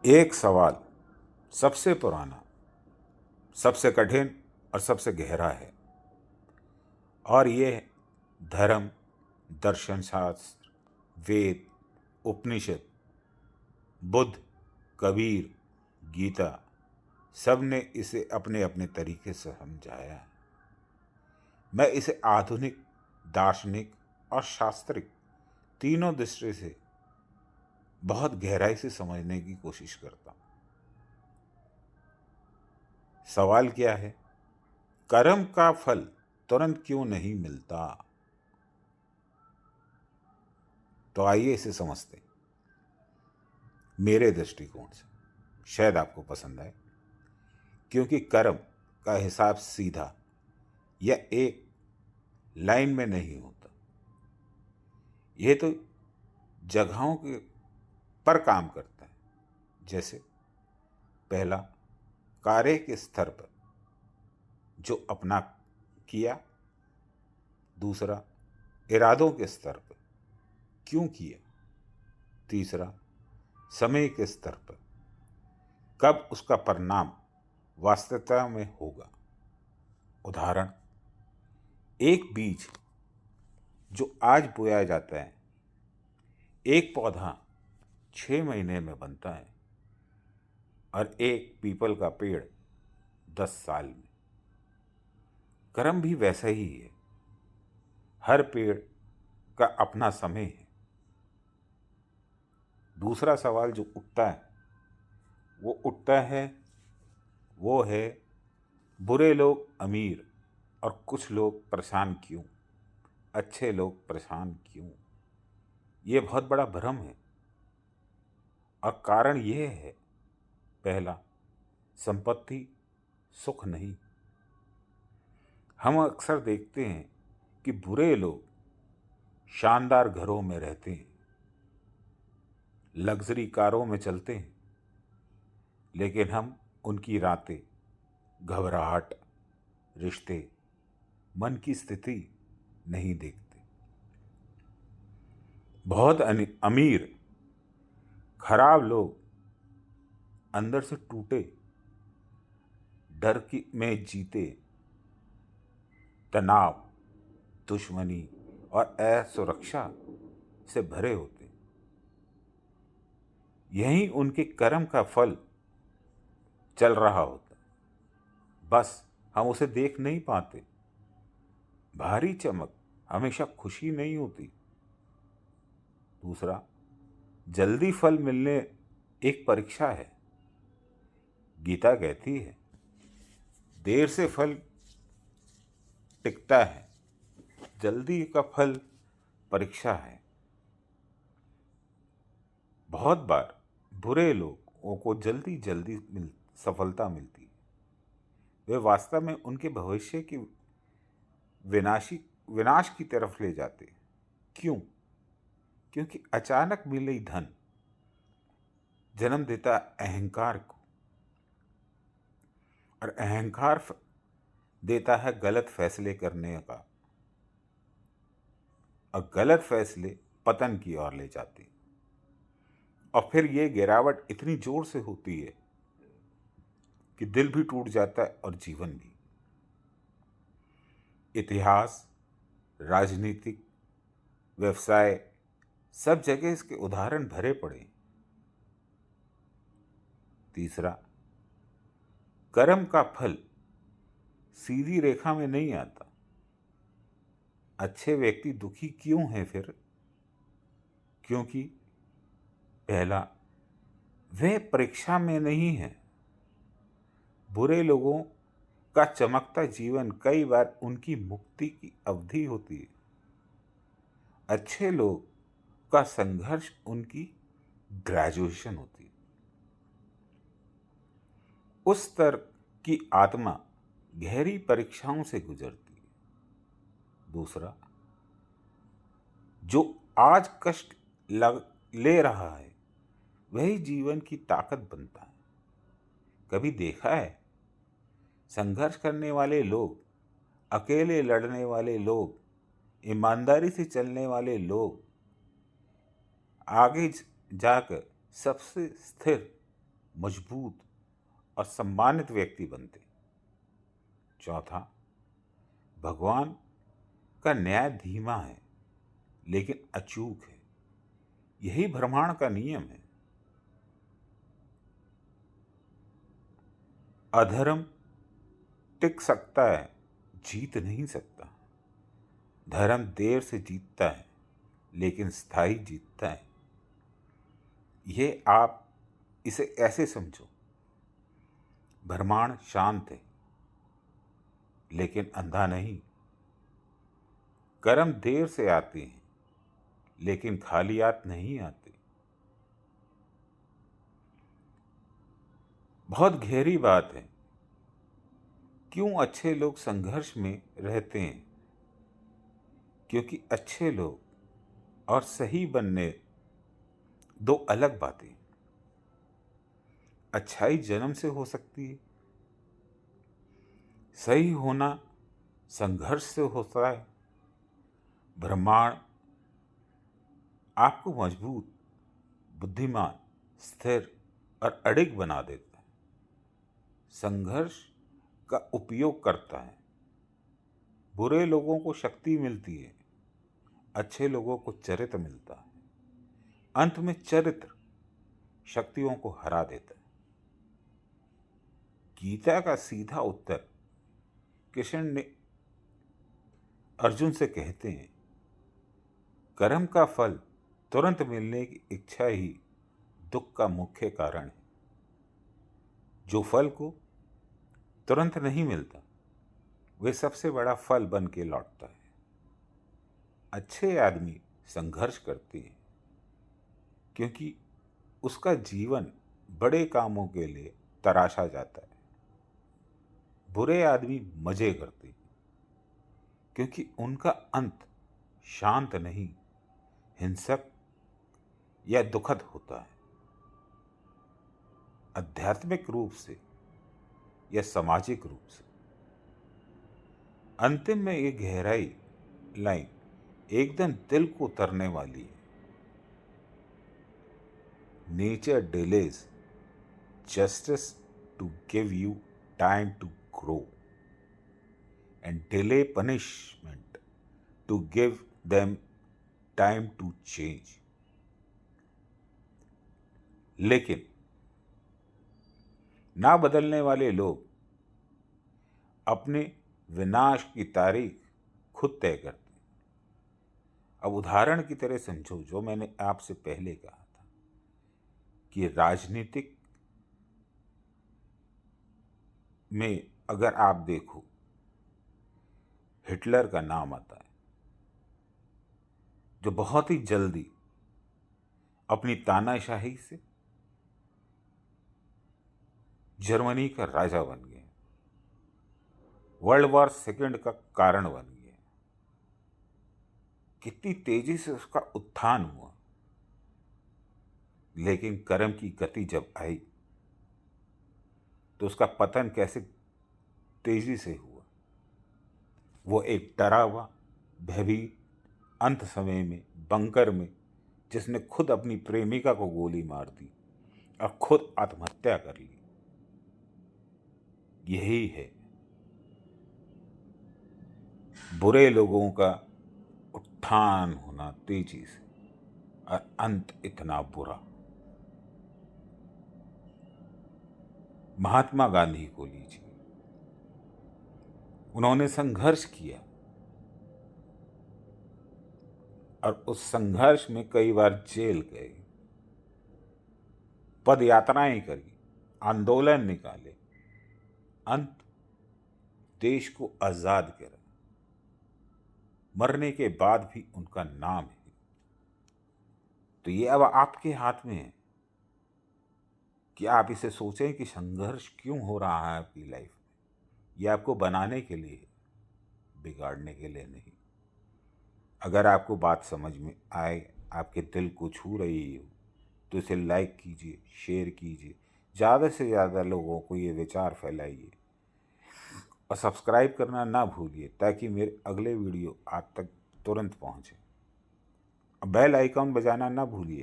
एक सवाल सबसे पुराना, सबसे कठिन और सबसे गहरा है, और ये है, धर्म, दर्शन शास्त्र, वेद, उपनिषद, बुद्ध, कबीर, गीता, सब ने इसे अपने अपने तरीके से समझाया है। मैं इसे आधुनिक, दार्शनिक और शास्त्रिक तीनों दृष्टि से बहुत गहराई से समझने की कोशिश करता हूँ। सवाल क्या है? कर्म का फल तुरंत क्यों नहीं मिलता? तो आइए इसे समझते हैं मेरे दृष्टिकोण से। शायद आपको पसंद आए, क्योंकि कर्म का हिसाब सीधा या एक लाइन में नहीं होता। यह तो जगहों के पर काम करता है। जैसे पहला, कार्य के स्तर पर जो अपना किया। दूसरा, इरादों के स्तर पर क्यों किया। तीसरा, समय के स्तर पर कब उसका परिणाम वास्तविकता में होगा। उदाहरण, एक बीज जो आज बोया जाता है, एक पौधा 6 महीने में बनता है, और एक पीपल का पेड़ 10 साल में। कर्म भी वैसा ही है। हर पेड़ का अपना समय है। दूसरा सवाल जो उठता है वो है, बुरे लोग अमीर और कुछ लोग परेशान क्यों? अच्छे लोग परेशान क्यों? ये बहुत बड़ा भ्रम है। और कारण यह है, पहला, संपत्ति सुख नहीं। हम अक्सर देखते हैं कि बुरे लोग शानदार घरों में रहते हैं, लग्जरी कारों में चलते हैं, लेकिन हम उनकी रातें, घबराहट, रिश्ते, मन की स्थिति नहीं देखते। बहुत अमीर खराब लोग अंदर से टूटे, डर की में जीते, तनाव, दुश्मनी और असुरक्षा से भरे होते। यही उनके कर्म का फल चल रहा होता, बस हम उसे देख नहीं पाते। भारी चमक हमेशा खुशी नहीं होती। दूसरा, जल्दी फल मिलने एक परीक्षा है। गीता कहती है, देर से फल टिकता है, जल्दी का फल परीक्षा है। बहुत बार बुरे लोगों को जल्दी जल्दी सफलता मिलती है। वे वास्तव में उनके भविष्य की विनाश की तरफ ले जाते हैं। क्यों? क्योंकि अचानक मिली धन जन्म देता अहंकार को, और अहंकार देता है गलत फैसले करने का, और गलत फैसले पतन की ओर ले जाते हैं। और फिर ये गिरावट इतनी जोर से होती है कि दिल भी टूट जाता है और जीवन भी। इतिहास, राजनीतिक, व्यवसाय, सब जगह इसके उदाहरण भरे पड़े। तीसरा, कर्म का फल सीधी रेखा में नहीं आता। अच्छे व्यक्ति दुखी क्यों हैं फिर? क्योंकि पहला, वे परीक्षा में नहीं है। बुरे लोगों का चमकता जीवन कई बार उनकी मुक्ति की अवधि होती है। अच्छे लोग का संघर्ष उनकी ग्रेजुएशन होती है। उस स्तर की आत्मा गहरी परीक्षाओं से गुजरती है। दूसरा, जो आज कष्ट ले रहा है, वही जीवन की ताकत बनता है। कभी देखा है, संघर्ष करने वाले लोग, अकेले लड़ने वाले लोग, ईमानदारी से चलने वाले लोग आगे जाकर सबसे स्थिर मजबूत और सम्मानित व्यक्ति बनते। चौथा, भगवान का न्याय धीमा है लेकिन अचूक है। यही ब्रह्मांड का नियम है। अधर्म टिक सकता है, जीत नहीं सकता। धर्म देर से जीतता है लेकिन स्थायी जीतता है। ये आप इसे ऐसे समझो, ब्रह्मांड शांत है लेकिन अंधा नहीं। कर्म देर से आते हैं लेकिन खालियात नहीं आते। बहुत गहरी बात है। क्यों अच्छे लोग संघर्ष में रहते हैं? क्योंकि अच्छे लोग और सही बनने दो अलग बातें। अच्छाई जन्म से हो सकती है, सही होना संघर्ष से होता है। ब्रह्मांड आपको मजबूत, बुद्धिमान, स्थिर और अडिग बना देता है। संघर्ष का उपयोग करता है। बुरे लोगों को शक्ति मिलती है, अच्छे लोगों को चरित्र मिलता है। अंत में चरित्र शक्तियों को हरा देता है। गीता का सीधा उत्तर कृष्ण ने अर्जुन से कहते हैं, कर्म का फल तुरंत मिलने की इच्छा ही दुख का मुख्य कारण है। जो फल को तुरंत नहीं मिलता वे सबसे बड़ा फल बन के लौटता है। अच्छे आदमी संघर्ष करते हैं क्योंकि उसका जीवन बड़े कामों के लिए तराशा जाता है। बुरे आदमी मजे करते हैं क्योंकि उनका अंत शांत नहीं, हिंसक या दुखद होता है। आध्यात्मिक रूप से या सामाजिक रूप से। अंतिम में ये गहराई लाइन एकदम दिल को उतरने वाली है। Nature delays justice to give you time to grow and delay punishment to give them time to change. लेकिन ना बदलने वाले लोग अपने विनाश की तारीख खुद तय करते हैं। अब उदाहरण की तरह समझो जो मैंने आपसे पहले कहा था कि राजनीतिक में अगर आप देखो, हिटलर का नाम आता है जो बहुत ही जल्दी अपनी तानाशाही से जर्मनी का राजा बन गया, वर्ल्ड वॉर सेकंड का कारण बन गया। कितनी तेजी से उसका उत्थान हुआ, लेकिन कर्म की गति जब आई तो उसका पतन कैसे तेजी से हुआ। वो एक डरा हुआ, भयभीत, अंत समय में बंकर में जिसने खुद अपनी प्रेमिका को गोली मार दी और खुद आत्महत्या कर ली। यही है बुरे लोगों का उत्थान होना तेजी से और अंत इतना बुरा। महात्मा गांधी को लीजिए, उन्होंने संघर्ष किया और उस संघर्ष में कई बार जेल गए, पद यात्राएं करी, आंदोलन निकाले, अंत देश को आजाद करा। मरने के बाद भी उनका नाम है। तो ये अब आपके हाथ में है कि आप इसे सोचें कि संघर्ष क्यों हो रहा है आपकी लाइफ में। ये आपको बनाने के लिए है, बिगाड़ने के लिए नहीं। अगर आपको बात समझ में आए, आपके दिल को छू रही हो, तो इसे लाइक कीजिए, शेयर कीजिए, ज़्यादा से ज़्यादा लोगों को ये विचार फैलाइए और सब्सक्राइब करना ना भूलिए ताकि मेरे अगले वीडियो आप तक तुरंत पहुँचे। बेल आइकॉन बजाना ना भूलिए।